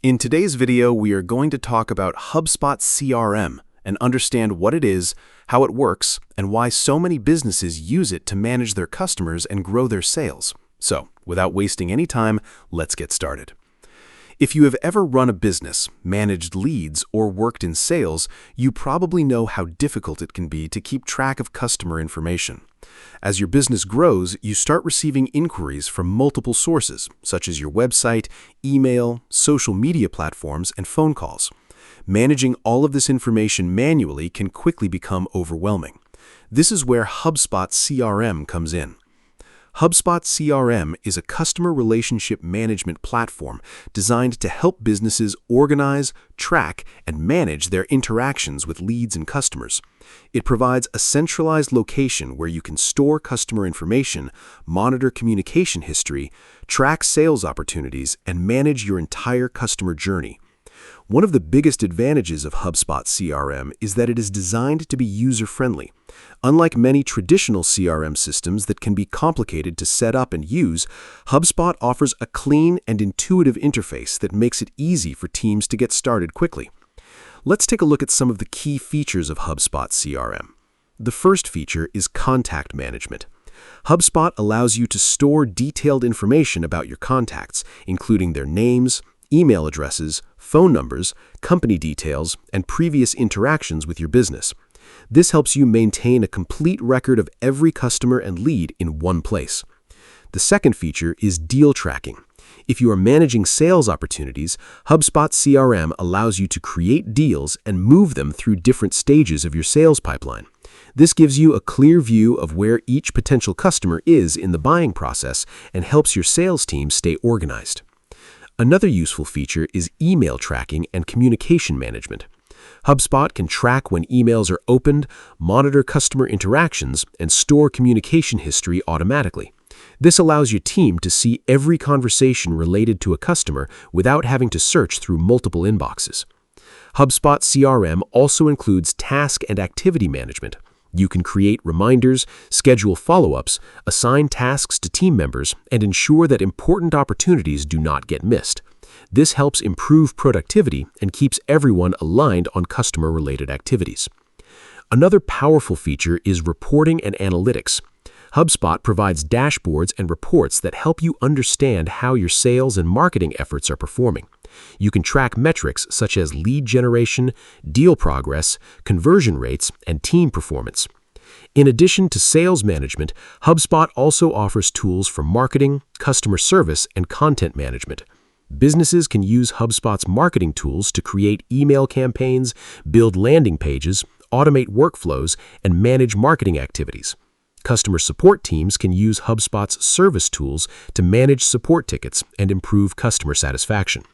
In today's video, we are going to talk about HubSpot CRM and understand what it is, how it works, and why so many businesses use it to manage their customers and grow their sales. So, without wasting any time, let's get started. If you have ever run a business, managed leads, or worked in sales, you probably know how difficult it can be to keep track of customer information. As your business grows, you start receiving inquiries from multiple sources, such as your website, email, social media platforms, and phone calls. Managing all of this information manually can quickly become overwhelming. This is where HubSpot CRM comes in. HubSpot CRM is a customer relationship management platform designed to help businesses organize, track, and manage their interactions with leads and customers. It provides a centralized location where you can store customer information, monitor communication history, track sales opportunities, and manage your entire customer journey. One of the biggest advantages of HubSpot CRM is that it is designed to be user-friendly. Unlike many traditional CRM systems that can be complicated to set up and use, HubSpot offers a clean and intuitive interface that makes it easy for teams to get started quickly. Let's take a look at some of the key features of HubSpot CRM. The first feature is contact management. HubSpot allows you to store detailed information about your contacts, including their names, email addresses, phone numbers, company details, and previous interactions with your business. This helps you maintain a complete record of every customer and lead in one place. The second feature is deal tracking. If you are managing sales opportunities, HubSpot CRM allows you to create deals and move them through different stages of your sales pipeline. This gives you a clear view of where each potential customer is in the buying process and helps your sales team stay organized. Another useful feature is email tracking and communication management. HubSpot can track when emails are opened, monitor customer interactions, and store communication history automatically. This allows your team to see every conversation related to a customer without having to search through multiple inboxes. HubSpot CRM also includes task and activity management. You can create reminders, schedule follow-ups, assign tasks to team members, and ensure that important opportunities do not get missed. This helps improve productivity and keeps everyone aligned on customer-related activities. Another powerful feature is reporting and analytics. HubSpot provides dashboards and reports that help you understand how your sales and marketing efforts are performing. You can track metrics such as lead generation, deal progress, conversion rates, and team performance. In addition to sales management, HubSpot also offers tools for marketing, customer service, and content management. Businesses can use HubSpot's marketing tools to create email campaigns, build landing pages, automate workflows, and manage marketing activities. Customer support teams can use HubSpot's service tools to manage support tickets and improve customer satisfaction.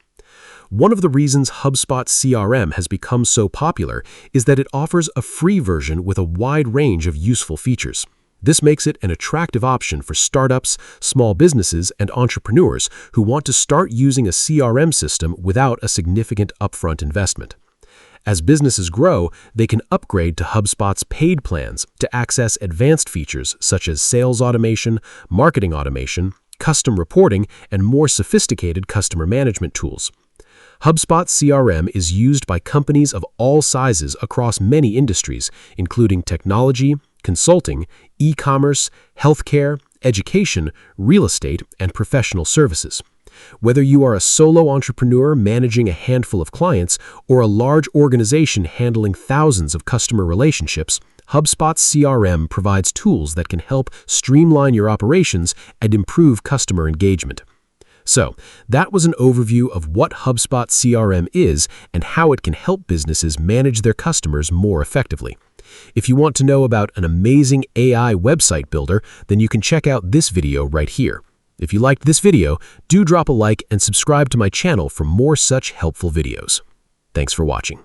One of the reasons HubSpot CRM has become so popular is that it offers a free version with a wide range of useful features. This makes it an attractive option for startups, small businesses, and entrepreneurs who want to start using a CRM system without a significant upfront investment. As businesses grow, they can upgrade to HubSpot's paid plans to access advanced features such as sales automation, marketing automation, custom reporting, and more sophisticated customer management tools. HubSpot CRM is used by companies of all sizes across many industries, including technology, consulting, e-commerce, healthcare, education, real estate, and professional services. Whether you are a solo entrepreneur managing a handful of clients or a large organization handling thousands of customer relationships, HubSpot CRM provides tools that can help streamline your operations and improve customer engagement. So, that was an overview of what HubSpot CRM is and how it can help businesses manage their customers more effectively. If you want to know about an amazing AI website builder, then you can check out this video right here. If you liked this video, do drop a like and subscribe to my channel for more such helpful videos. Thanks for watching.